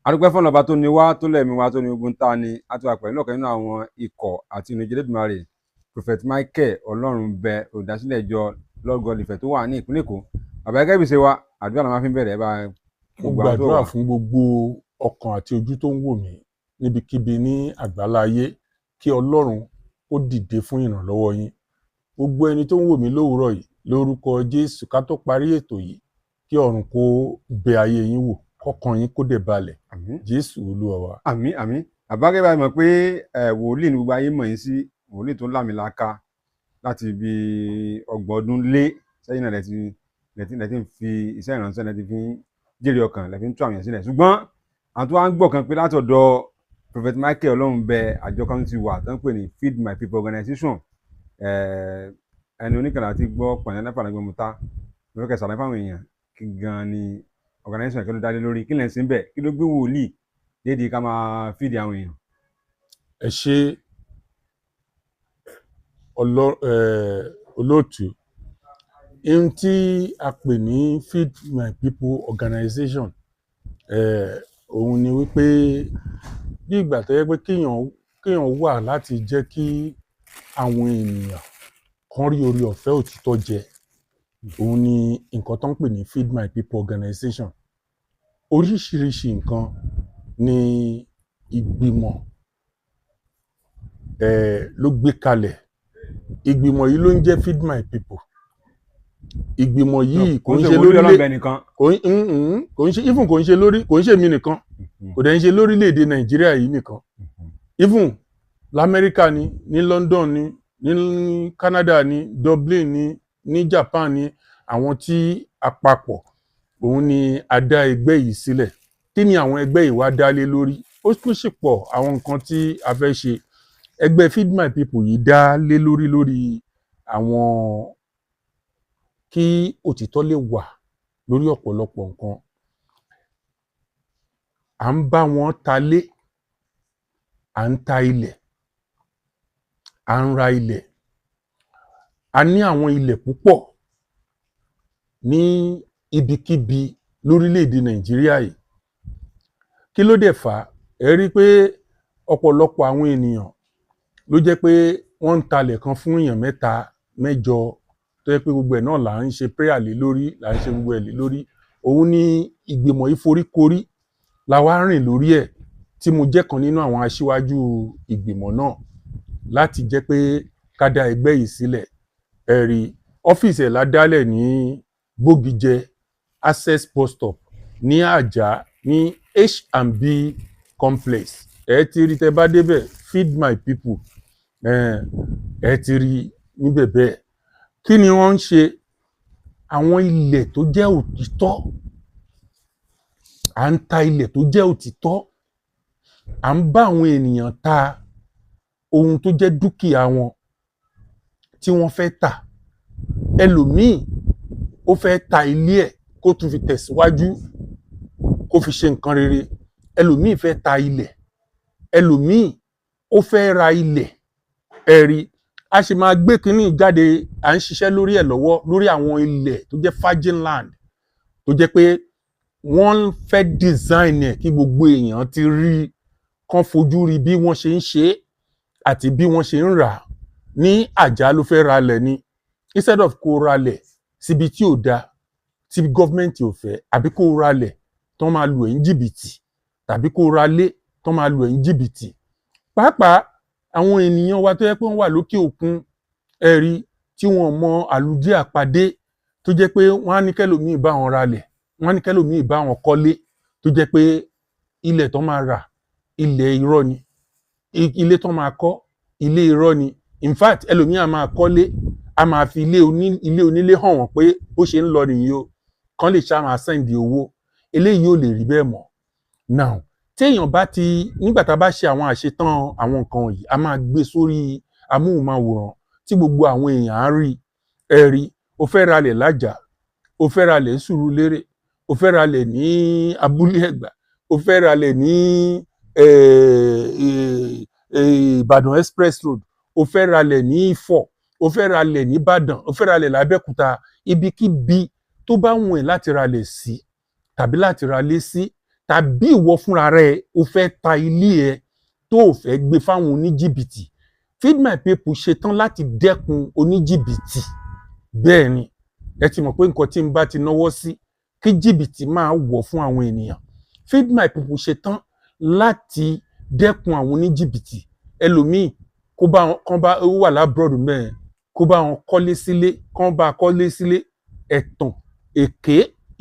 adúpẹ́ fún ọba tó ní wá tó lẹ̀mí wá tó ní ogun tá ni a ti wà pẹ̀lú ọ̀kan nínú àwọn ikọ̀ àti ìnújẹ Elédùmarè Prophet Michael Ọlọ́runbẹ olùdásílẹ̀ ìjọ Lord God Ìfẹ́ tó wà ní ìpínlẹ̀ Èkó. Bàbá gẹ́gẹ́ bí ṣe wa àdúrà la máa fi ń bẹ̀rẹ̀ bá mo gbàdúrà fún gbogbo ọkàn àti ojú tó ń wò mí níbikíbi ní àgbálá ayé kí Ọlọ́run ó dìde fún ìrànlọ́wọ́ yín. Gbogbo ẹni tó ń wò mí lówùúrọ̀ yìí lórúkọ Jésù ká tó parí ètò yìí kí ọ̀run kó bẹ ayé yín wò kọ́kàn yín kó dẹ̀ balẹ̀. Jésù Olúwa wa. Àmín àmín. Bàbá gẹ́gẹ́ bá mọ̀ pé wòlíì ní gbogbo ayé mọ̀ yín sí, wòlíì tó lámìlaka láti bí 30 ọdún lé sẹ́yìn náà lẹ́tí ń fi iṣẹ́ ìrànṣẹ́ lẹ́tí fi ń jèrè ọkàn lẹ́tí ń tú àwọn èèyàn sílẹ̀. Ṣùgbọ́n àwọn tó wá ń gbọ́ kan pé látọ̀dọ̀ Prophet Michael Ọlọ́runbẹ àjọ kan ti wà tó ń pè ní Feed My People Organization. Ẹni oníkànnì àti gbọ́ pọ̀nyẹ́ náà fàlàgbé mu ta lórí kẹsàn-án fáwọn èèyàn kí gan ni organization kí ló dálé lórí kí lẹ́yìn sí ń bẹ̀ kí ló gbé wòlíì déédéé ká máa fídì àwọn èèyàn. Ẹ ṣé olóòtú. Ohun tí a pè ní Feed My People Organization òun ni wípé bí ìgbà tó yẹ pé kéèyàn wà láti jẹ́ kí àwọn ènìyàn kan rí orí ọ̀fẹ́ òtítọ́ jẹ, òun ni nǹkan tó ń pè ní Feed My People Organization. Oríṣiríṣi nǹkan ni ìgbìmọ̀ ló gbé kalẹ̀. Ìgbìmọ̀ yìí ló ń jẹ́ Feed My People. Ìgbìmọ̀ yìí kò ń ṣe lórílẹ̀ nìkan, kò ń ṣe mi nìkan, kò dẹ̀ ń ṣe lórílẹ̀‐èdè Nàìjíríà yìí nìkan. Even l'Amẹ́ríkà ni, ní London ni, ní Canada ni, Dublin ni, ní Japan ni, àwọn tí àpapọ̀ òun ni a dá ẹgbẹ́ yìí sílẹ̀. Kí ni àwọn ẹgbẹ́ yìí wá dá lé lórí? Ó tún sì pọ̀ àwọn nǹkan tí a fẹ́ ṣe. Ẹgbẹ́ Feed My People yìí dá lé lórí àwọn kí òtítọ́ lè wà lórí ọ̀pọ̀lọpọ̀ nǹkan. À ń bá wọn talé, à ń ta ilẹ̀, à ń ra ilẹ̀. A ní àwọn ilẹ̀ púpọ̀ ní ibikíbi lórílẹ̀‐èdè Nàìjíríà yìí. Kí ló dẹ̀ fà á? Ẹ rí pé ọ̀pọ̀lọpọ̀ àwọn ènìyàn ló jẹ́ pé wọ́n ń talẹ̀ kan fún èèyàn 3, 4 tó yẹ pé gbogbo ẹ̀ náà là ń ṣe prayer lé lórí, là ń ṣe gbogbo ẹ̀ lé lórí. Òun ni ìgbìmọ̀ yìí foríkorí la wá rìn lórí ẹ̀ tí mo jẹ́ kan nínú àwọn aṣíwájú ìgbìmọ̀ náà láti jẹ́ pé ká dá ẹgbẹ́ yìí sílẹ̀. Ẹ rí ọ́fíìsì ẹ̀ la dálẹ̀ ní Bógijẹ Access Bus Stop ní Àjà ní H&B Complex. Ẹ ti rí tẹ bá débẹ̀ Feed My People ẹ ti rí níbẹ̀ bẹ́ẹ̀. Kí ni wọ́n ń ṣe? Àwọn ilẹ̀ tó jẹ́ òtítọ́, à ń ta ilẹ̀ tó jẹ́ òtítọ́, à ń bá àwọn ènìyàn ta ohun tó jẹ́ dúkìá wọn tí wọ́n fẹ́ tà. Ẹlòmíì ó fẹ́ ta ilé ẹ̀ kó tún fi tẹ̀síwájú kó fi ṣe nǹkan rere. Ẹlòmíì fẹ́ ta ilẹ̀, ẹlòmíì ó fẹ́ ra ilẹ̀. Ẹ̀rí a sì máa gbé kínní jáde, à ń ṣiṣẹ́ lórí ẹ̀ lọ́wọ́ lórí àwọn ilẹ̀ tó jẹ́ virgin land tó jẹ́ pé wọ́n fẹ́ design ẹ̀ kí gbogbo èèyàn ti rí, kán fojú rí bí wọ́n ṣe ń ṣe àti bí wọ́n ṣe ń rà. Ní Àjà ló fẹ́ ralẹ̀ ni, instead of kó ralẹ̀ síbi tí ò da, tí gọ́fìmẹ̀ntì ò fẹ́, àbí kó ralẹ̀ tán máa lù ẹ́ ní jìbìtì, tàbí kó ralé tán máa lù ẹ́ ní jìbìtì. Pàápàá àwọn ènìyàn wa tó yẹ pé wọ́n wà lókè òkun, ẹ̀rí tí wọ́n mọ àlùdí àpàdé, tó jẹ́ pé wọ́n á ní kẹ́lòmíì bá wọn ralẹ̀, wọ́n á ní kẹ́lòmíì bá wọn kọ́lé, tó jẹ́ pé ilẹ̀ tán máa rà ilẹ̀ irọ́ ni, ilé tán máa kọ́ ilé irọ́ ni. In fact ẹlòmíì á máa kọ́lé, á máa fi ilé onílé hàn wọ́n pé bó ṣe ń lọ nìyí o, kán lè ṣá máa sẹ́ǹdì owó. Eléyìí ò lè rí bẹ́ẹ̀ mọ́. Now téèyàn bá ti, nígbà tá a bá ṣe àwọn àṣetán àwọn nǹkan yìí, a máa gbé sórí amóhùnmáwòrán tí gbogbo àwọn èèyàn á rí. Ẹ̀rí o fẹ́ ralẹ̀ l'Àjà, o fẹ́ ralẹ̀ ní Sùúrùlérè, o fẹ́ ralẹ̀ ní Abúlé Ẹ̀gbá, o fẹ́ ralẹ̀ ní Ìbàdàn Express Road, o fẹ́ ralẹ̀ ní Ifọ̀, o fẹ́ ralẹ̀ ní Ìbàdàn, o fẹ́ ralẹ̀ l'Abẹ́òkúta. Ibikíbi tó bá wùn ẹ́ láti ralẹ̀ sí tàbí láti ralé sí, tàbí ìwọ fúnra rẹ o fẹ́ ta ilé ẹ tó o fẹ́ gbé fáwọn oníjìbìtì. Feed My People ṣetán láti dẹ́kun oníjìbìtì. Bẹ́ẹ̀ ni ẹ ti mọ̀ pé nǹkan tí n bá ti náwó sí kí jìbìtì máa wọ̀ fún àwọn ènìyàn. Feed My People ṣetán láti dẹ́kun àwọn oníjìbìtì. Ẹlòmíì kán bá ó wà lábúrọ̀dù mẹ́rin kó bá wọn kọ́lé sílé, kán bá kọ́lé sílé, ẹ̀tàn, èké,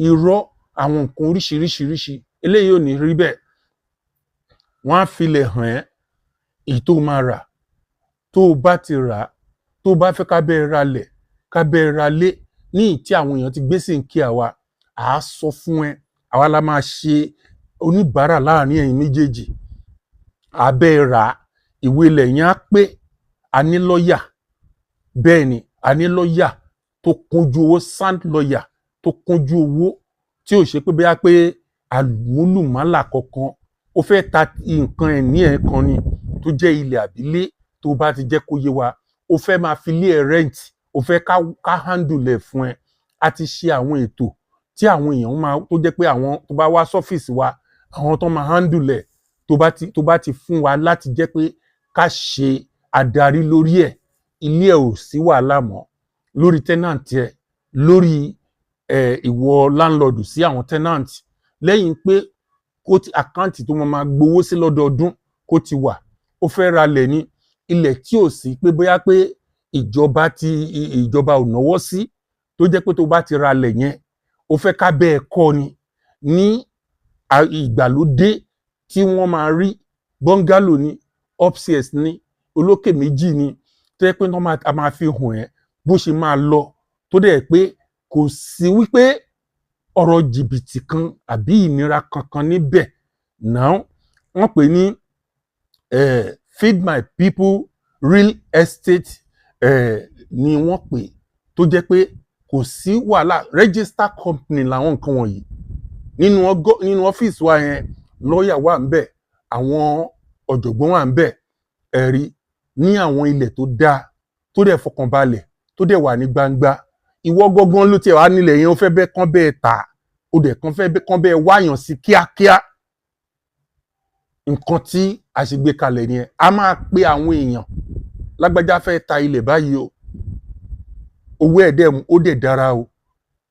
irọ́, àwọn nǹkan oríṣiríṣiríṣi eléyìí ò ní rí bẹ́ẹ̀. Wọ́n á filẹ̀ hàn ẹ́ èyí tó máa rà. Tó o bá ti rà á, tó o bá fẹ́ ká bẹ́ẹ̀ ralẹ̀, ká bẹ́ẹ̀ ralé ní ìtí àwọn èèyàn ti gbé sí nkí àwa, à á sọ fún ẹ, àwa la máa ṣe oníbàárà láàrin ẹ̀yin méjèèjì. Abẹ́ rà á, ìwé ilẹ̀ yẹn á pé a ní lọ́ọ̀yà. Bẹ́ẹ̀ ni a ní lọ́ọ̀yà tó kúnjú owó, sound lawyer tó kúnjú owó tí ò ṣe pé bóyá pé àlùmọ́là kankan ó fẹ́ ta nǹkan ẹ̀ní ẹ̀ kan ni tó jẹ́ ilẹ̀ àbílé tó bá ti jẹ́ kó yé wa ó fẹ́ máa fi lé ẹ rent ó fẹ́ ká handle ẹ̀ fún ẹ. A ti ṣe àwọn ètò tí àwọn èèyàn máa tó jẹ́ pé àwọn tó bá wá sọ́fíìsì wa àwọn tó máa handle ẹ̀ tó bá ti fún wa láti jẹ́ pé ká ṣe adarí lórí ẹ̀, ilé ẹ̀ ò sí wàhálà mọ́ lórí tenant ẹ̀, lórí ìwọ landlord sí àwọn tenant. Lẹ́yìn pé kó ti àkáǹtì tó máa gbowó sí lọ́dọọdún kó ti wà. Ó fẹ́ ralẹ̀ ní ilẹ̀ tí ò sí pé bóyá pé ìjọba ò náwó sí tó jẹ́ pé tó bá ti ralẹ̀ yẹn ó fẹ́ ká bẹ́ẹ̀ kọ́ ni ní ìgbàlódé tí wọ́n máa rí bọ́ngálò ní upstairs ní olókè méjì ní tó jẹ́ pé a máa fi hàn ẹ́ bó ṣe máa lọ tó dẹ̀ pé kò sí wípé ọ̀rọ̀ jìbìtì kan àbí ìnira kankan níbẹ̀. Now wọ́n pè ní Feed My People Real Estate ni wọ́n pè tó jẹ́ pé kò sí wàhálà, register company làwọn nǹkan wọ̀nyí. Nínú ọ́fíìsì wa yẹn lọ́ọ̀yà wà ń bẹ̀, àwọn ọ̀jọ̀gbọ́n wà ń bẹ̀, ẹ̀rí ní àwọn ilẹ̀ tó dáa tó dẹ̀ fọkànbalẹ̀ tó dẹ̀ wà ní gbangba. Ìwọ gangan ló tiẹ̀ wá nílẹ̀ yẹn ó fẹ́ bẹ́ẹ̀ kán bẹ́ẹ̀ tà ó dẹ̀ kán bẹ́ẹ̀ wáyàn sí kíákíá. Nǹkan tí a ṣe gbé kalẹ̀ nìyẹn. A máa pe àwọn èèyàn lágbájá fẹ́ ta ilẹ̀ báyìí o, owó ẹ̀ dẹ̀ ó dẹ̀ dára o,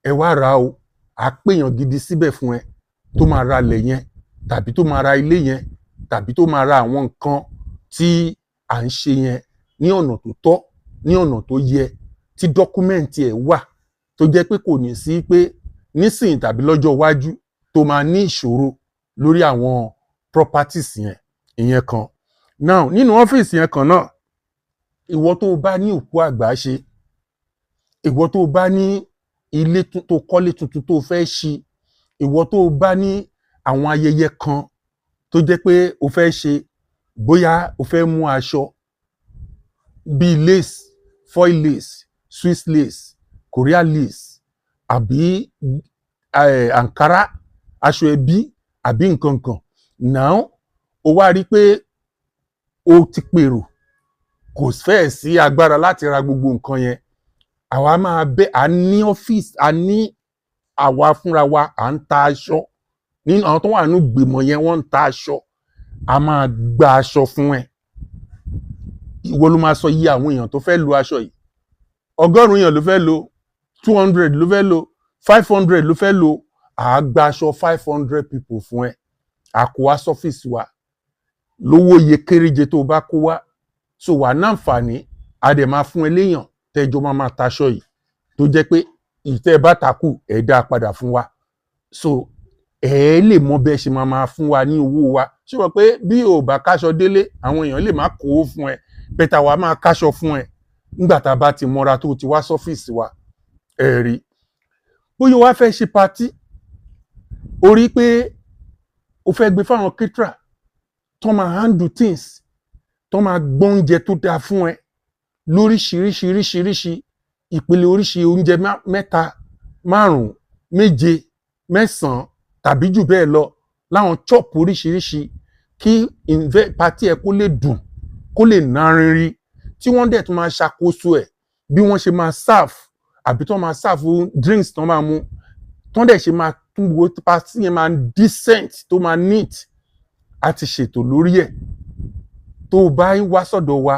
ẹ wá rà o, à péyàn gidi síbẹ̀ fún ẹ tó máa ra ilẹ̀ yẹn tàbí tó máa ra ilé yẹn tàbí tó máa ra àwọn nǹkan tí à ń ṣe yẹn ní ọ̀nà tó tọ́, ní ọ̀nà tó yẹ, tí dọ́kúmẹ̀ntì ẹ̀ wà tó jẹ́ pé kò ní sí pé nísìnyí tàbí lọ́jọ́ iwájú tó máa ní ìṣòro lórí àwọn properties yẹn. Ìyẹn kan. Now nínú ọ́fíìsì yẹn kan náà, ìwọ tó bá ní òkú àgbà ṣe, ìwọ tó bá ní ilé tó kọ́lé tuntun tó fẹ́ ṣe, ìwọ tó bá ní àwọn ayẹyẹ kan tó jẹ́ pé o fẹ́ ṣe, bóyá o fẹ́ mú aṣọ bíi lace, foil lace, Swiss lace, Korea lace àbí Ankara, aṣọ ẹbí àbí nǹkan kan. Now o wá rí pé o ti pèrò kò fẹ́ sí agbára láti ra gbogbo nǹkan yẹn. Àwa máa a ní ọ́fíìsì, a ní àwa fúnra wa à ń ta aṣọ. Nínú àwọn tó wà nínú ìgbìmọ̀ yẹn wọ́n ń ta aṣọ. A máa gba aṣọ fún ẹ. Ìwọ ló máa sọ iye àwọn èèyàn tó fẹ́ lo aṣọ yìí. 100 èèyàn ló fẹ́ lo, 200 ló fẹ́ lo, 500 ló fẹ́ lo. À á gba aṣọ 500 people fún ẹ. A kó wá sọ́fíìsì wa lówó iye kéréje tó bá kó wá. So wà náǹfààní a dẹ̀ máa fún ẹ léèyàn tẹ́jọ́ máa taṣọ yìí tó jẹ́ pé ìtẹ́ bá takù ẹ̀ dá padà fún wa. So ẹ lè mọ bẹ́ẹ̀ ṣe máa fún wa ní owó wa. Ṣé wọ́n pé bí o bá káṣọ délé àwọn èèyàn lè má kó fún ẹ, bẹ́tà wa máa káṣọ fún ẹ nígbà tá a bá ti mọ́ra tó ti wá sọ́fíìsì wa. Ẹ rí bóyá wá fẹ́ ṣe patí, o rí pé o fẹ́ gbé fáwọn caterer tó máa handle things, tó máa gbọ́ oúnjẹ tó dáa fún ẹ lóríṣiríṣiríṣiríṣi ìpele oríṣi oúnjẹ 3, 5, 7, 9 tàbí jù bẹ́ẹ̀ lọ láwọn chop oríṣiríṣi kí patí ẹ kó lè dùn, kó lè nárinrin, tí wọ́n dẹ̀ tún máa ṣàkóso ẹ̀ bí wọ́n ṣe máa serve àbí tó máa serve drinks tó máa mu, tó dẹ̀ ṣe máa fún gbogbo party yẹn máa decent tó máa neat a ti ṣètò lórí ẹ̀ tó o bá ń wá sọ́dọ̀ wa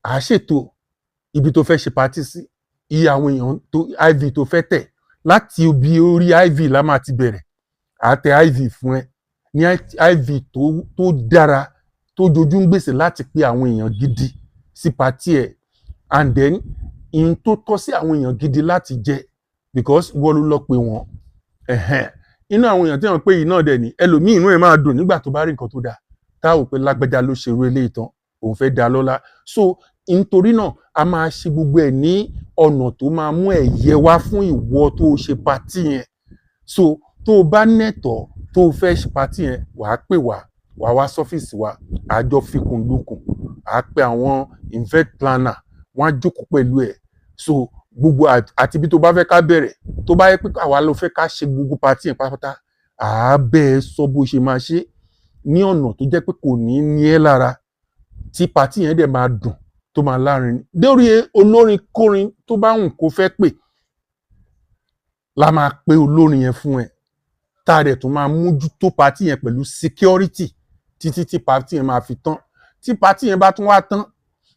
à á ṣètò ibi tó fẹ́ ṣe party sí iye àwọn èèyàn tó iv tó fẹ́ tẹ̀ láti ibi orí iv la máa ti bẹ̀rẹ̀ à á tẹ iv fún ẹ ní iv tó dára tó jojú ń gbèsè láti pe àwọn èèyàn gidi sí party ẹ̀ and then in tó tọ́ sí àwọn èèyàn gidi láti jẹ because wọ́n ló lọ pé wọ́n inú àwọn èèyàn tí wọ́n pè yìí náà dẹ̀ ní ẹlòmíì inú ẹ̀ máa dùn nígbà tó bá rí nǹkan tó dáa tá ò pé lágbájá ló ṣerú eléyìí tán òun fẹ́ dá lọ́lá so nítorí náà a máa ṣe gbogbo ẹ̀ ní ọ̀nà tó máa mú ẹ̀yẹ wá fún ìwọ tó ṣe party yẹn so tó o bá nẹ̀tọ̀ tó o fẹ́ ṣe party yẹn wàá pè wàá wá sọ́fíìsì wa àjọ fikùn lukùn àá pe àwọn event planner wọ́n á jókòó pẹ̀lú ẹ̀ so gbogbo àti bí tó bá fẹ́ ká bẹ̀rẹ̀ tó bá yẹ pé àwa ló fẹ́ ká ṣe gbogbo party yẹn pátápátá àá bẹ́ẹ̀ sọ bó ṣe máa ṣe ní ọ̀nà tó jẹ́ pé kò ní ní ẹ́ lára tí party yẹn dẹ̀ máa dùn tó máa lárin lórí olórin kórin tó bá wùn kó fẹ́ pè la máa pe olórin yẹn fún ẹ tá a dẹ̀ tún máa mójútó party yẹn pẹ̀lú security títí tí party yẹn máa fi tán tí party yẹn bá tún wá tán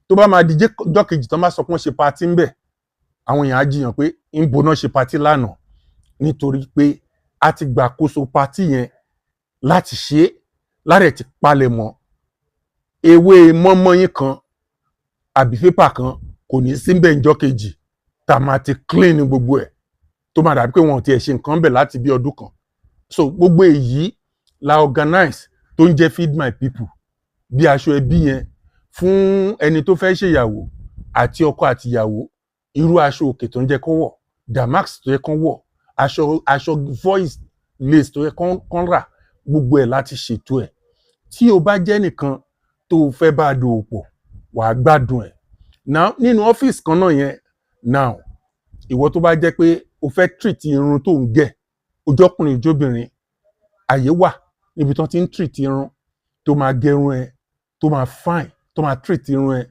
tó bá máa di ọjọ́ kejì tán bá sọ pé wọ́n ṣe party ń bẹ̀ àwọn èèyàn á jiyàn pé ń bo náà ṣe party lánàá nítorí pé a ti gbàkóso party yẹn láti ṣe é láti ti palẹ̀ mọ́ ewé mọ́mọ́yín kan àbí pépà kan kò ní sí bẹ́ẹ̀ ńjọ́ kejì tá a máa ti clean gbogbo ẹ̀ tó máa dàbí pé wọn ò tiẹ̀ ṣe nǹkan bẹ̀ láti bí ọdún kan so gbogbo èyí la organize tó ń jẹ́ feed my people bí aṣọ ẹbí yẹn fún ẹni tó fẹ́ ṣèyàwó àti ọkọ àti ìyàwó irú aṣọ òkè tó ń jẹ́ kó wọ̀ damax tó yẹ kán wọ̀ aṣọ voice lace tó yẹ kán rà gbogbo ẹ̀ láti ṣètò ẹ̀ tí o bá jẹ́ nìkan tó o fẹ́ bá a dòwò pọ̀ wàá gbádùn ẹ̀ now nínú ọ́fíìsì kan náà yẹn now ìwọ tó bá jẹ́ pé o fẹ́ treat irun tó ń gẹ̀ ojọ́kùnrin ojóbìnrin àyè wà níbi tó ti ń treat irun tó máa gẹrun ẹ tó máa fine tó máa treat irun ẹ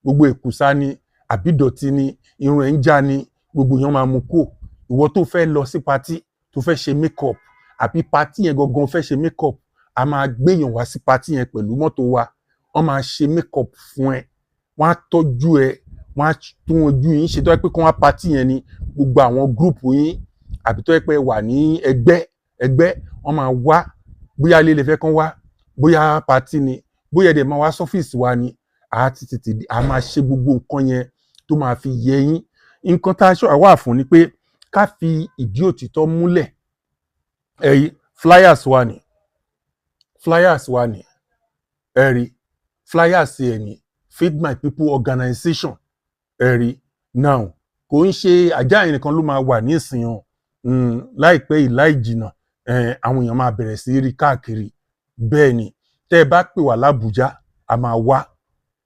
gbogbo èkùsá ni àbídọ̀tí ni irun ẹ ń já ni gbogbo èèyàn máa mú kó ìwọ tó fẹ́ lọ sí patí tó fẹ́ ṣe make up àbí patí yẹn gangan fẹ́ ṣe make up a máa gbéyàn wá sí patí yẹn pẹ̀lú mọ́tò wa wọ́n máa ṣe make up fún ẹ wọ́n á tọ́jú ẹ wọ́n á tún ojú yín ṣe tó yẹ pé kí wọ́n á patí yẹn ni gbogbo àwọn gúrùpù yín àbí tó yẹ pé wà ní ẹgbẹ́ wọ́n máa wá bóyá ilé ilẹ̀ fẹ́ kán wá bóyá patí ni bóyá ẹ̀dẹ̀ máa wá sọ́fíìsì wa ni a máa ṣe gbogbo nǹkan yẹn tó máa fi yẹ yín nǹkan tá a ṣọ́ àwa fún ni pé ká fi ìdí òtítọ́ múlẹ̀ ẹ̀rí flyers wa ni ẹ̀rí flyers ẹ̀ ní feed my people organization ẹ̀rí now kò ń ṣe ajá yẹn nìkan ló máa wà ní ìsìn láìpẹ́ yìí láì jìnnà àwọn èèyàn máa bẹ̀rẹ̀ sí rí káàkiri bẹ́ẹ̀ ni tẹ́ ẹ bá pè wá lábújá a máa wá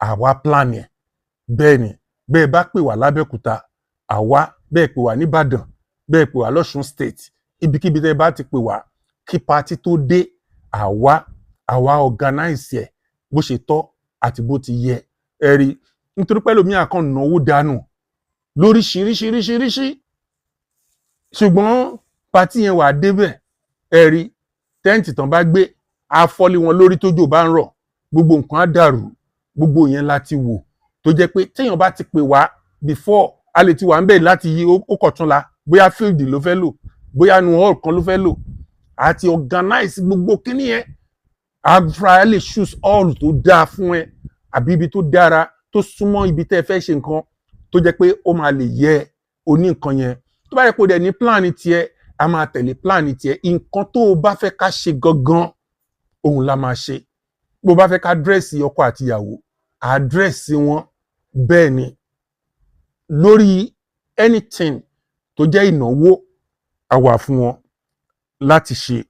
àwa plan ẹ̀ bẹ́ẹ̀ ni bẹ́ẹ̀ bá pè wá lábẹ́òkúta àwa bẹ́ẹ̀ pè wá nìbàdàn bẹ́ẹ̀ pè wá lọ́ṣun state ibikíbi tẹ́ ẹ bá ti pè wá kí party tó dé àwa organize ẹ̀ bó ṣe tọ́ àti bó ti yẹ ẹ rí nítorí pé ẹlòmíà kan náwó dànù lóríṣiríṣiríṣiríṣi ṣùgbọ́n party yẹn wà débẹ̀ ẹ rí tẹ́ǹtì tán bá gbé afọ́lé wọn lórí tójò bá ń rọ̀ gbogbo nǹkan á dàrú gbogbo yẹn láti wò tó jẹ́ pé téèyàn bá ti pè wá before a lè ti wà ń bẹ̀ láti yí ó kọ̀túnla bóyá field ló fẹ́ lò bóyá nu hall kan ló fẹ́ lò àti organize gbogbo kíní yẹn àfúrà lè choose hall tó dáa fún ẹ àbí ibi tó dára tó súnmọ́ ibi tẹ́ ẹ fẹ́ ṣe nǹkan tó jẹ́ pé ó máa lè yẹ oní nǹkan yẹn tó bá yẹ kó dẹ̀ ní plan tiẹ̀ a máa tẹ̀lé plan tiẹ̀ nǹkan tó o bá fẹ́ ká ṣe gangan òun la máa ṣe bó bá fẹ́ ká dírẹ́sì ọkọ àti ìyàwó àdírẹ́sì wọn bẹ́ẹ̀ ni lórí anything tó jẹ́ ìnáwó a wà fún wọn láti ṣe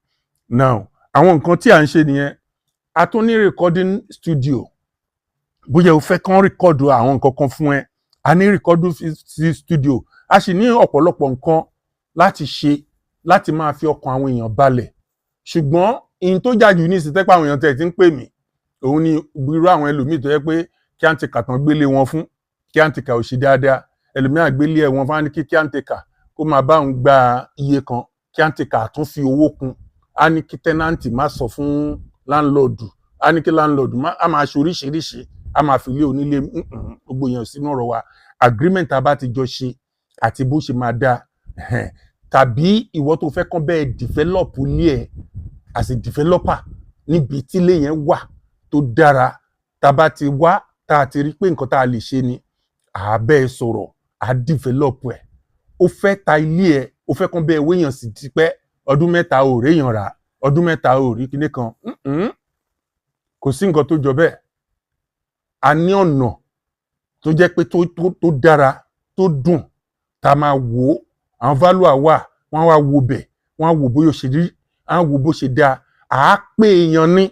now àwọn nǹkan tí à ń ṣe nìyẹn a tún ní recording studio bóyá o fẹ́ kán record àwọn nǹkan kan fún ẹ a ní recording studio a sì ní ọ̀pọ̀lọpọ̀ nǹkan láti ṣe láti máa fi ọkàn àwọn èèyàn balẹ̀ ṣùgbọ́n in tó jájú ní ìsìtẹ́pọ̀ àwọn èèyàn tẹ̀ tí ń pè mí òun ni irú àwọn ẹlòmíì tó yẹ pé kí á ń tẹ̀ka tán gbélé wọn fún kí á ń tẹ̀ka ò ṣe dáadáa ẹlòmíì àgbélé ẹ̀ wọn fún á ní kí á ń tẹ̀ka kó máa bá òun gba iye kan caretaker tún fi owó kún, á ní kí tẹ́nàntì má sọ fún láńlọ́ọ̀dù, á ní kí láńlọ́ọ̀dù á máa ṣe oríṣiríṣi, á máa fi lé onílé gbogbo èèyàn sínú ọ̀rọ̀ wa. Agreement tá a bá ti jọ ṣe àti bó ṣe máa dáa, tàbí ìwọ tó fẹ́ kán bẹ́ẹ̀ develop ilé ẹ̀ as a developer níbi tí ilé yẹn wà tó dára, tá a bá ti wá tá a ti rí pé nǹkan tá a lè ṣe ni, à á bẹ́ẹ̀ sọ̀rọ̀, à á develop ẹ̀. Ó fẹ́ ta ilé ẹ̀, ó fẹ́ kán bẹ́ẹ̀ wéèyàn sí ti pẹ́, ọdún mẹ́ta ò réèyàn rà, ọdún mẹ́ta ò rí kinní kan, kò sí nǹkan tó jọ bẹ́ẹ̀. A ní ọ̀nà tó jẹ́ pé tó dára, tó dùn, tá a máa wò ó, àwọn valuer wà, wọ́n á wá wo bẹ̀, wọ́n á wò bóyá ó ṣe rí, á wò bó ṣe dáa, à á pé èèyàn ní.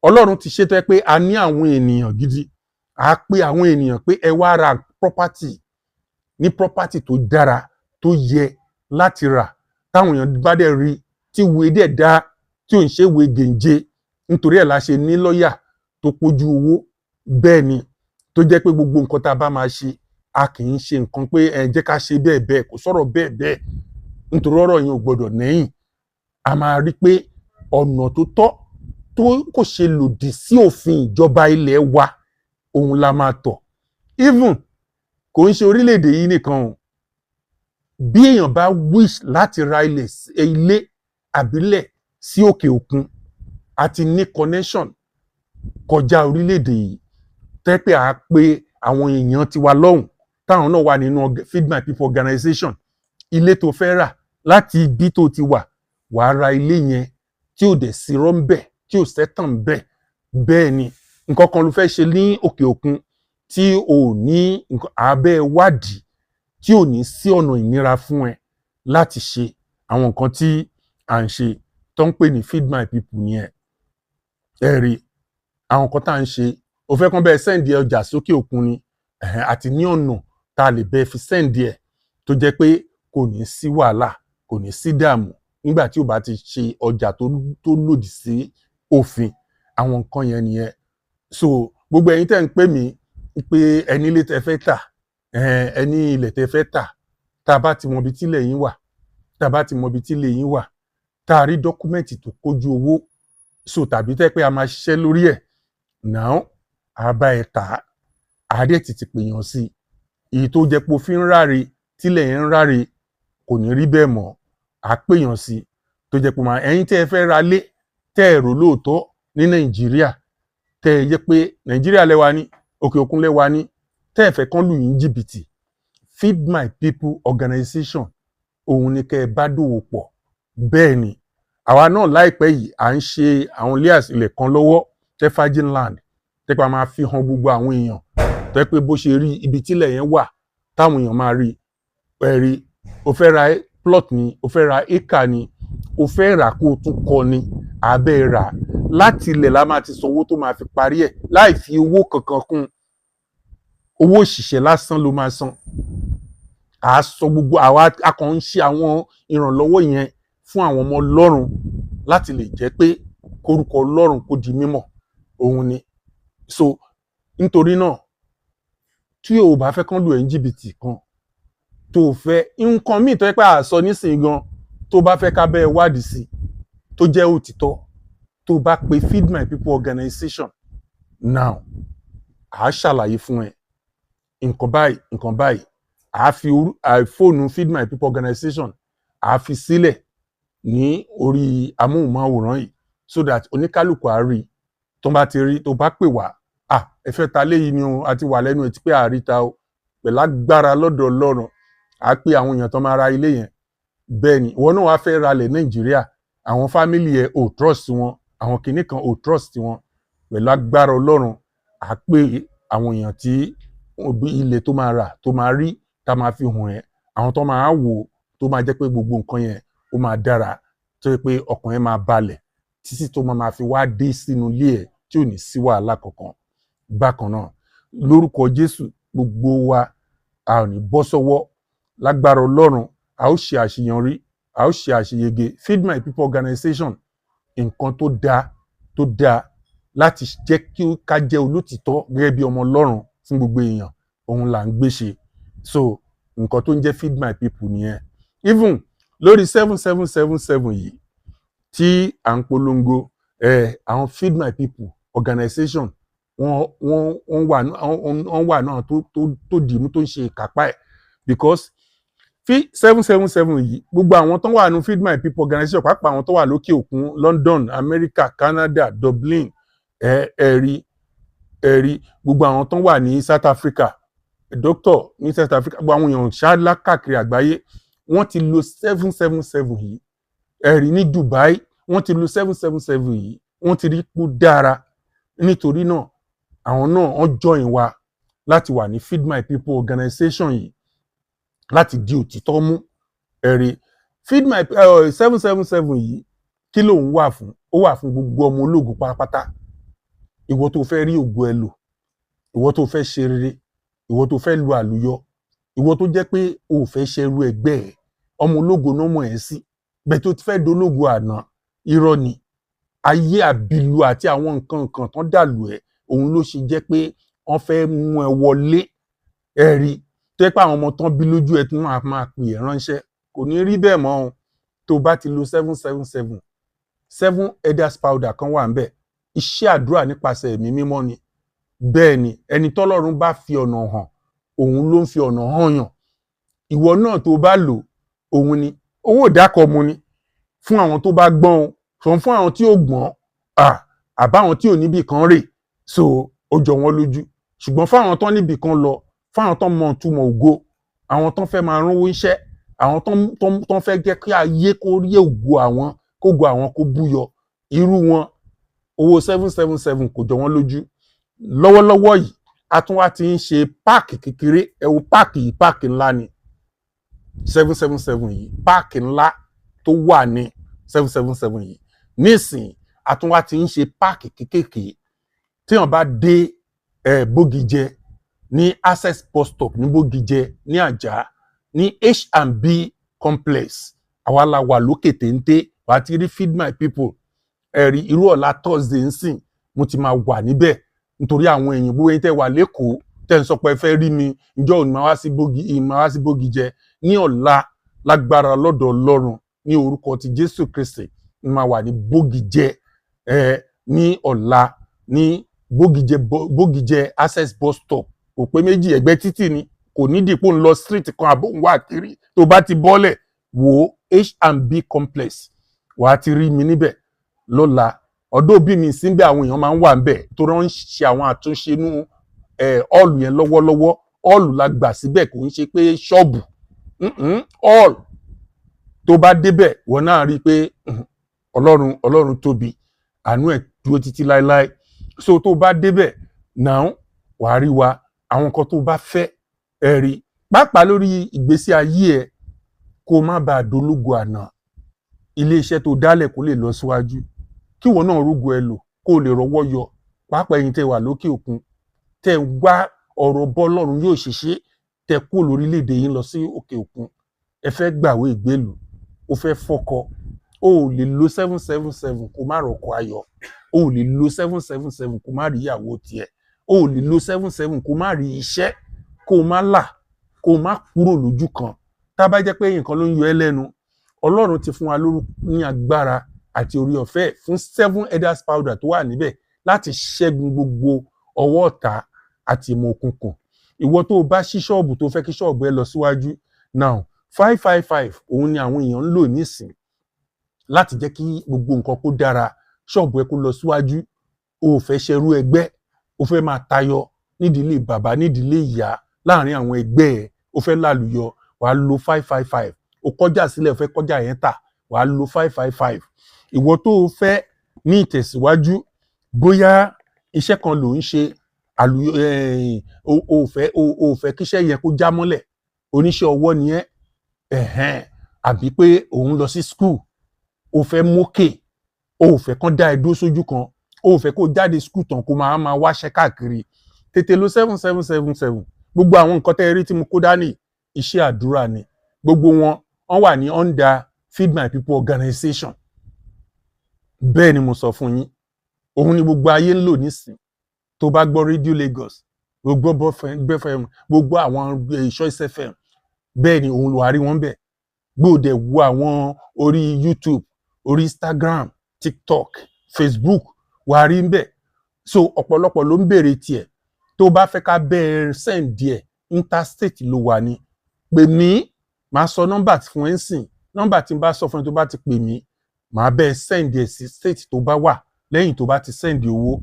Ọlọ́run ti ṣètò ẹ pé a ní àwọn ènìyàn gidi, à á pé àwọn ènìyàn pé ẹ wá ra property ní property tó dára, tó yẹ láti rà, táwọn èèyàn bá dẹ̀ rí, tí ìwé dẹ̀ dá, tí ò ń ṣe ìwé gèǹje, nítorí ẹ̀ la ṣe ní lọ́ọ̀yà tó pójú owó. Bẹ́ẹ̀ ni, tó jẹ́ pé gbogbo nǹkan tá a bá máa ṣe, a kì í ṣe nǹkan pé ẹ jẹ́ ká ṣe bẹ́ẹ̀ bẹ́ẹ̀, kò sọ̀rọ̀ bẹ́ẹ̀ bẹ́ẹ̀, nítorí ọ̀rọ̀ yẹn ò gbọdọ̀ nẹ́yìn. A máa rí pé ọ̀nà tó tọ́, tó kò ṣe lòdì sí òfin ìjọba ilẹ̀ wa, òun la máa tọ̀. Even kò ń ṣe orílẹ̀-èdè yìí nìkan o, bí èèyàn bá wish láti ra ilé àbílẹ̀ sí òkè òkun, àti ní connection kọjá orílẹ̀-èdè yìí, tẹ́ pé à á pé àwọn èèyàn tiwa lọ́hùn, táwọn náà wà nínú Feed My People organization. Ilé tó fẹ́ rà láti ibi tó ti wà, wàá ra ilé yẹn tí ò dẹ̀ sí rọ́ńbẹ̀, tí ò sẹ́tàn bẹ́ẹ̀. Bẹ́ẹ̀ ni, nǹkan kan ló fẹ́ ṣe ní òkè òkun tí ò ní abẹ́ wádìí, tí ò ní sí ọ̀nà ìnira fún ẹ láti ṣe àwọn nǹkan tí à ń ṣe tó ń pè ní Feed My People nìyẹn. Ẹ rí àwọn nǹkan tá à ń ṣe, ó fẹ́ kán bẹ́ẹ̀ sẹ́ǹdì ọjà sókè òkun ni, àti ní ọ̀nà tá a lè bẹ́ẹ̀ fi sẹ́ǹdì ẹ̀ tó jẹ́ pé kò ní sí wàhálà, kò ní sí dààmú nígbà tí ò bá ti ṣe ọjà tó lòdì sí òfin. Àwọn nǹkan yẹn nìyẹn. So gbogbo ẹ̀yin tẹ́ ń pè mí pé ẹni ilé tẹ́ fẹ́ tà, ẹni ilẹ̀ tẹ́ fẹ́ tà, tá a bá ti mọ ibi tí ilẹ̀ yín wà, tá a bá ti mọ ibi tí ilẹ̀ yín wà, tá a rí dọ́kúmẹ̀ntì tó kójú owó, so tàbí tẹ́ pé a máa ṣiṣẹ́ lórí ẹ̀, náà àbá ẹ̀ tà, àádẹ́ ti pèèyàn sí i. Èyí tó jẹ́ pé òfin ráre, tílẹ̀ yẹn ń ráre, kò ní rí bẹ́ẹ̀ mọ́, à pèèyàn sí i. Tó jẹ́ pé ẹ̀yin tẹ́ ẹ fẹ́ ra lé, tẹ́ ẹ rò lóòótọ́ ní Nàìjíríà, tẹ́ ẹ jẹ́ pé Nàìjíríà lẹ́wà ní, òkè òkun lẹ́wà ní, tẹ́ ẹ fẹ́ kán lù yín jìbìtì, Feed My People organization, òun ni kẹ́ ẹ bá dòwò pọ̀. Bẹ́ẹ̀ ni, àwa náà láìpẹ́ yìí à ń ṣe àwọn ilé kan lọ́wọ́, Tefagin Land, tẹ́ pé a máa fi hàn gbogbo àwọn èèyàn, tẹ́ pé bó ṣe rí ibi tílẹ̀ yẹn wà, táwọn èèyàn máa rí. Ẹ rí, o fẹ́ ra plot ni, o fẹ́ ra acre ni, o fẹ́ rà kó o tún kọ́ ni, abẹ́ rà láti ilẹ̀ la máa ti san owó tó máa fi parí ẹ̀, láì fi owó kankan kún. Owó òṣìṣẹ́ lásán ló máa san. À á sọ gbogbo, àwa a kàn ń ṣe àwọn ìrànlọ́wọ́ yẹn fún àwọn ọmọ Ọlọ́run láti lè jẹ́ pé kórúkọ Ọlọ́run kó di mímọ̀, òun ni. So nítorí náà, tí o bá fẹ́ kán lù ẹ́ ní jìbìtì kan, tó fẹ́ nǹkan míì tó yẹ pé àsọ nísìnyí gan, tó bá fẹ́ ká bẹ́ẹ̀ wádìí sí, tó jẹ́ òtítọ́, tó bá pe Feed My People organization now, à á ṣàlàyé fún ẹ nǹkan báyìí, à á fi fóònù Feed My People organization, à á fi sílẹ̀ ní orí amóhùnmáwòrán yìí, so that oníkálùkù á rí, tó bá ti rí, tó bá pè wá, ẹ fẹ́ ta léyìí ni o, àti wà lẹ́nu ẹ̀ tí pé àríta o, pẹ̀lú agbára lọ́dọ̀ Ọlọ́run, à á pé àwọn èèyàn tó máa ra ilé yẹn. Bẹ́ẹ̀ ni, ìwọ náà wá fẹ́ ralẹ̀ Nàìjíríà, àwọn fámìlì ẹ̀ ò trust wọn, àwọn kìnnì kan ò trust wọn, pẹ̀lú agbára Ọlọ́run, à á pé àwọn èèyàn tí ilẹ̀ tó máa rà, tó máa rí, tá máa fi hàn ẹ́, àwọn tó máa wò, tó máa jẹ́ pé gbogbo nǹkan yẹn ó máa dára, tó yẹ pé ọkàn ẹ̀ máa balẹ̀, títí tó máa fi wá dé sínú ilé ẹ̀ tí ò ní sí wàhálà kankan. Bákan náà, lórúkọ Jésù, gbogbo wa a ò ní bọ́ sọ́wọ́, lágbára Ọlọ́run, a ó ṣe àṣeyọrí, a ó ṣe àṣeyege. Feed My People organization, nǹkan tó dáa láti jẹ́ kí ká jẹ́ olótìtọ́ gẹ́gẹ́ bí ọmọ Ọlọ́run fún gbogbo èèyàn, òun là ń gbé ṣe. So nǹkan tó ń jẹ́ Feed My People nìyẹn. Even lórí 7777 yìí tí à ń polongo àwọn Feed My People organization wọ́n wà náà tó dìímú tó ń ṣe ìkápá ẹ̀ because 777 yìí gbogbo àwọn tó wà ní Feed My People organization pàápàá àwọn tó wà lókè òkun London, America, Canada, Dublin ẹ̀rí gbogbo àwọn tó wà ní South Africa doctor ní South Africa gbogbo àwọn èèyàn ṣáàlá káàkiri àgbáyé wọ́n ti lo 777 yìí ẹ̀rí ní Dubai wọ́n ti lo 777 yìí wọ́n ti rí kú dára nítorí náà àwọn náà wọ́n join wa láti wà ní Feed My People organization yìí láti di òtítọ́ mú ẹ̀rí Feed My 777 yìí kí ló ń wà fún ó wà fún gbogbo ọmọ ológun pátápátá ìwọ tó fẹ́ rí ògo ẹ lò ìwọ tó fẹ́ ṣe rere ìwọ tó fẹ́ lu àlùyọ ìwọ tó jẹ́ pé o ò fẹ́ ṣerú ẹgbẹ́ ẹ ọmọ ológo náà mọ̀ ẹ́ sí bẹ́ẹ̀ tó ti fẹ́ dológo àná irọ́ ni ayé àbìlú àti àwọn nǹkan tán dàlù ẹ̀ òun ló ṣe jẹ́ pé wọ́n fẹ́ mú ẹ wọlé ẹ̀rí tó yẹ pé àwọn ọmọ tán bí lójú ẹ tí wọ́n máa pè é ránṣẹ́ kò ní rí bẹ́ẹ̀ mọ́ tó bá ti lo 777 7 elders powder kan wà ńbẹ̀ iṣẹ́ àdúrà nípasẹ̀ ẹ̀mí mímọ́ ni bẹ́ẹ̀ ni ẹni tọ́lọ́run bá fi ọ̀nà hàn òun ló ń fi ọ̀nà hàn yàn ìwọ náà tó bá lò òun ni owó ìdákọ̀ mu ni fún àwọn tó bá gbọ́n o fún àwọn tí ò gbọ́n àbáwọn tí ò níbì kan rè so ó jọ wọ́n lójú ṣùgbọ́n fáwọn tán níbì kan lọ fáwọn tán mọ ìtumọ̀ ògo àwọn tán fẹ́ máa ránwó iṣẹ́ àwọn tán fẹ́ jẹ́ kí ayé kó rí ògo àwọn kó go àwọn kó búyọ irú wọn owó 777 kò jọ wọ́n lójú lọ́wọ́lọ́wọ́ yìí a tún wá ti ń ṣe páàkì kékeré ẹ wo páàkì yìí páàkì ńlá ni 777 yìí páàkì ńlá tó wà ní 777 yìí nísìnyí a tún wá ti ń ṣe páàkì kékèké tí wọ́n bá dé Bógijẹ ní Access bus stop ní Bógijẹ ní Àjà ní H&B complex àwa la wà lókè téńté wàá ti rí Feed My People ẹ̀rí irú ọ̀la Thursday ń sìn mo ti máa wà níbẹ̀ nítorí àwọn èèyàn gbogbo ẹ̀yin tẹ́ wà lẹ́kọ̀ọ́ tẹ́ ń sọ pé ẹ fẹ́ rí mi ǹjọ́ òní máa wá sí Bógijẹ ní ọ̀la lágbára lọ́dọ̀ Ọlọ́run ní orúkọ ti Jésù Kristi ń máa wà ní Bógijẹ ní ọ̀la ní Bógijẹ Access bus stop kò pé méjì ẹ̀gbẹ́ títì ni kò ní dìpọ̀ ń lọ street kan àbò ń wà kiri tó bá ti bọ́lẹ̀ wò H&B complex wàá ti rí mi níbẹ̀ lọ́la ọdún bí mi sí bẹ́ẹ̀ àwọn èèyàn máa ń wà níbẹ̀ tó rán ṣe àwọn àtúnṣe nú ọ́ọ̀lù yẹn lọ́wọ́lọ́wọ́ ọ́ọ̀lù la gbà síbẹ̀ kò ń ṣe pé ṣọ́ọ̀bù ọ́ọ̀lù tó bá débẹ̀ wọ́n náà rí i pé Ọlọ́run tóbi àánú ẹ̀ dúró títí láéláé so tó bá débẹ̀ náà wàá rí wa àwọn nǹkan tó bá fẹ́ ẹ rí pàápàá lórí ìgbésí ayé ẹ kó má bàa dológo àná iléeṣẹ́ tó dálẹ̀ kó lè lọ síwájú kí wọn náà rúgo ẹ lò kó lè rọ́wọ́ yọ pàápàá ẹ̀yin tẹ́ wà lókè òkun tẹ́ wá ọ̀rọ̀ bọ́lọ́run yóò ṣiṣẹ́ tẹ́ kó lórílẹ̀‐èdè yín lọ sí òkè òkun ẹ fẹ́ gbàwé ìgbélú ó fẹ́ fọ́kọ ó lè lo 777 kó má rọ́kọ ayọ̀ ó lè lo 777 kó má rí ìyàwó tiẹ̀ ó lè lo 77 kó má rí iṣẹ́ kó má là kó má kúrò lójú kan tá bá jẹ́ pé nǹkan ló ń yọ ẹ́ lẹ́nu Ọlọ́run ti fún wa ní agbára àti orí ọ̀fẹ́ fún 7 elders powder tó wà níbẹ̀ láti ṣẹ́gun gbogbo ọwọ́ ọ̀tá àti ìmọ̀ òkùnkùn ìwọ tó bá ṣí ṣọ́ọ̀bù tó fẹ́ kí ṣọ́ọ̀bù ẹ lọ síwájú now 555 òun ni àwọn èèyàn ń lò nísìn láti jẹ́ kí gbogbo nǹkan kó dára ṣọ́ọ̀bù ẹ kó lọ síwájú o ò fẹ́ ṣerú ẹgbẹ́ o fẹ́ máa tayọ nídìílé bàbá nídìílé ìyá láàrin àwọn ẹgbẹ́ ẹ o fẹ́ lálùyọ wàá lo 555 o kọjá sílẹ̀ o fẹ́ kọjá yẹn tà wàá lo 555 ìwọ tó o fẹ́ ní ìtẹ̀síwájú bóyá iṣẹ́ kan ló ń ṣe o fẹ́ kíṣẹ́ yẹn kó já mọ́lẹ̀ oníṣẹ́ ọwọ́ ni ẹ́ àbí pé òun lọ sí school o fẹ́ mókè o fẹ́ kán dá ẹ dúró sójú kan o fẹ́ kó jáde school tán kó máa wáṣẹ́ káàkiri tètè lo 7777 gbogbo àwọn nǹkan tẹ́ ẹ rí tí mo kó dání iṣẹ́ àdúrà ni gbogbo wọn wà ní under Feed My People organization bẹ́ẹ̀ ni mo sọ fún yín òun ni gbogbo ayé ń lò nísìn tó bá gbọ́ Radio Lagos gbogbo àwọn Choice FM bẹ́ẹ̀ ni òun lò àrí wọn bẹ́ẹ̀ gbòdè wo àwọn orí YouTube, orí Instagram, TikTok, Facebook wà rí ń bẹ̀. So ọ̀pọ̀lọpọ̀ ló ń béèrè tiẹ̀. Tó bá fẹ́ ká bẹ́ẹ̀ send díẹ̀ interstate ló wà ní. Pè mí, màá sọ nọ́mbà fún ẹ ń sìn. Nọ́mbà tí n bá sọ fún ẹ tó bá ti pè mí, màá bẹ́ẹ̀ send ẹ̀ sí state tó bá wà. Lẹ́yìn tó bá ti send owó,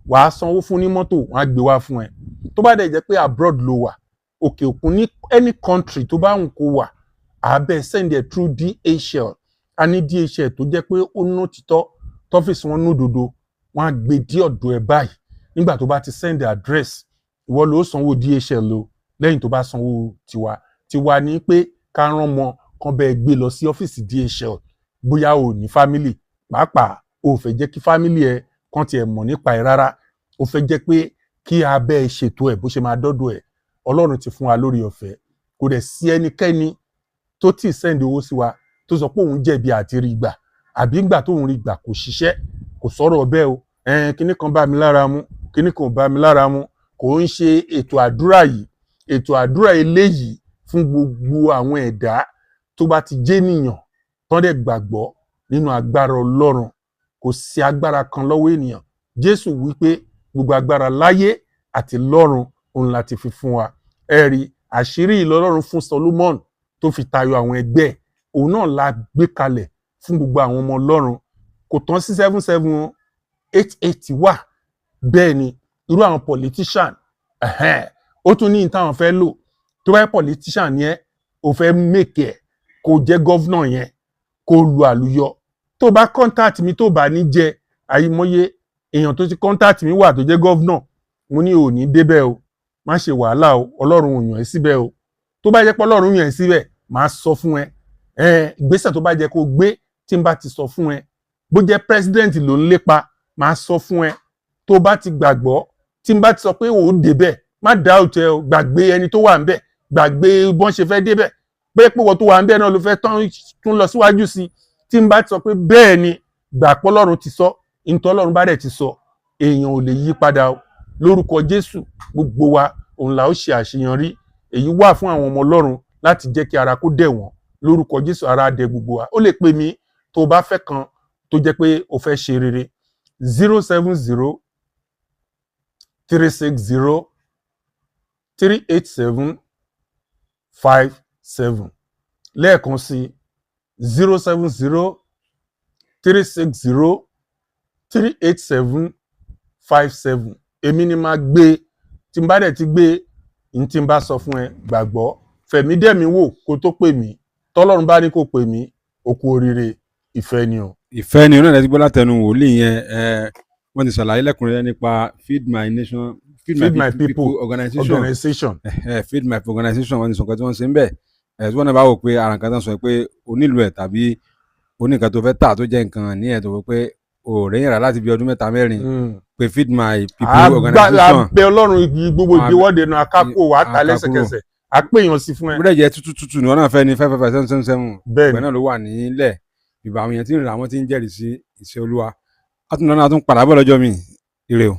wàá sanwó fún ní mọ́tò, wọ́n á gbé wá fún ẹ. Tó bá dẹ̀ jẹ́ pé abroad ló wà, òkè òkun ní any country tó bá wùn kó wà, à bẹ́ẹ̀ send ẹ̀ through DHL. A ní DHL tó jẹ́ pé ó ná títọ́, tọ́fíìsì wọn nódodo, wọ́n á gbé dé ọ̀dọ̀ ẹ báyìí. Nígbà tó bá ti send address, ìwọ ló sanwó DHL o. Lẹ́yìn tó bá sanwó tiwa ní pé ká rán mọ kan bẹ́ẹ̀ gbé lọ sí ọ́fíìsì DHL. Bóyá o ní family, pàápàá o fẹ́ jẹ́ kí family ẹ kan tiẹ̀ mọ̀ nípa ẹ rárá. O fẹ́ jẹ́ pé kí a bẹ́ẹ̀ ṣètò ẹ̀ bó ṣe máa dọ́dọ̀ ẹ̀. Ọlọ́run ti fún wa lórí ọ̀fẹ́. Kò dẹ̀ sí ẹnikẹ́ni tó ti send owó sí wa tó sọ pé òun jẹ̀bi àti rí gbà, àbí ìgbà tóun rí gbà kò ṣiṣẹ́, kò sọ̀rọ̀ bẹ́ẹ̀ o. Kíní kan bá mi lára mu, kíní kan ò bá mi lára mu. Kò ń ṣe ètò àdúrà yìí. Ètò àdúrà eléyìí fún gbogbo àwọn ẹ̀dá tó bá ti jẹ́ ènìyàn tán dẹ̀ gbàgbọ́ nínú agbára Ọlọ́run. Kò sí agbára kan lọ́wọ́ ènìyàn. Jésù wípé gbogbo agbára láyé àti lọ́run òun láti fi fún wa. Ẹ rí àṣírí ìlọ́lọ́run fún Solomon tó fi tayọ àwọn ẹgbẹ́ ẹ̀. Òun náà la gbé kalẹ̀ fún gbogbo àwọn ọmọ Ọlọ́run. Kò tán sí 77 880 wà. Bẹ́ẹ̀ ni irú àwọn politician ó tún ní ìtàwọn fẹ́ lò. Tó bá yẹ politician yẹn ó fẹ́ make ẹ̀ kó jẹ́ governor yẹn kó lu àlùyọ. Tó bá contact mi tó bá ní jẹ àìmọye èèyàn tó ti contact mi wà tó jẹ́ governor, mo ní ò ní débẹ̀ o, má ṣe wàhálà o, Ọlọ́run ò yàn ẹ́ síbẹ̀ o. Tó bá jẹ́ pé Ọlọ́run yàn ẹ́ síbẹ̀, màá sọ fún ẹ. Ìgbésẹ̀ tó bá jẹ́ kó gbé tí n bá ti sọ fún ẹ. Bó jẹ́ president ló ń lépa, màá sọ fún ẹ. Tó bá ti gbàgbọ́, tí n bá ti sọ pé ò débẹ̀, má doubt ẹ o, gbàgbé ẹni tó wà ńbẹ̀, gbàgbé bọ́n ṣe fẹ́ débẹ̀. Pé wọ́n tó wà ńbẹ̀ náà ló fẹ́ tún lọ síwájú sí. Tí n bá ti sọ pé bẹ́ẹ̀ ni, gbà pé Ọlọ́run ti sọ, ìtọ́ Ọlọ́run bá dẹ̀ ti sọ, èèyàn ò lè yí padà o. Lórúkọ Jésù, gbogbo wa òun là ó ṣe àṣeyọrí. Èyí wà fún àwọn ọmọ Ọlọ́run láti jẹ́ kí ara kó dẹ̀ wọ́n. Lórúkọ Jésù ara dẹ̀ gbogbo wa. Ó lè pè mí tó bá fẹ́ kan tó jẹ́ pé o fẹ́ ṣe rere. 070 360 387 57. Lẹ́ẹ̀kan sí 070 360 387 57. Èmi ni máa gbé. Tí n bá dẹ̀ ti gbé ní tí n bá sọ fún ẹ gbàgbọ́. Fẹ̀mí dẹ̀ mi wò kó tó pè mí. Tọ́lọ́run bá ní kó pè mí, ó kú oríire. Ìfẹ́ ni o. Ìfẹ́ ni onílẹ̀ tí gbọ́ látẹnu wòlíì yẹn. Wọ́n ti ṣàlàyé lẹ́kùnrẹ́rẹ́ nípa Feed My Nation, Feed My People organization. Feed My People organization wọ́n ti sọ nǹkan tí wọ́n ṣe ń bẹ̀. Tí wọ́n náà bá wò pé ara nǹkan tó ń sọ pé o nílò ẹ̀ tàbí o ní nǹkan tó fẹ́ tà tó jẹ́ nǹkan ní ẹ̀ tó wò pé o rẹ́yìn rà láti bí ọdún 3-4 pé Feed My People organization. Àgbẹ̀ Ọlọ́run gbogbo ìgbéwọ́de náà akápò wà á ta lẹ́sẹ̀kẹsẹ̀. A pè yàn sí fún ẹ. Búrẹ́ jẹ́ tútù ni wọ́n náà fẹ́ ní 55777. Bẹ́ẹ̀ ni. Ìgbẹ́ náà ló wà nílẹ̀. Ìbà àwọn èèyàn tí ń rà wọ́n ti ń jẹ́rìí sí iṣẹ́ Olúwa. A tún lọ́nà tún padà bọ̀ lọ́jọ́ mi. Ire o.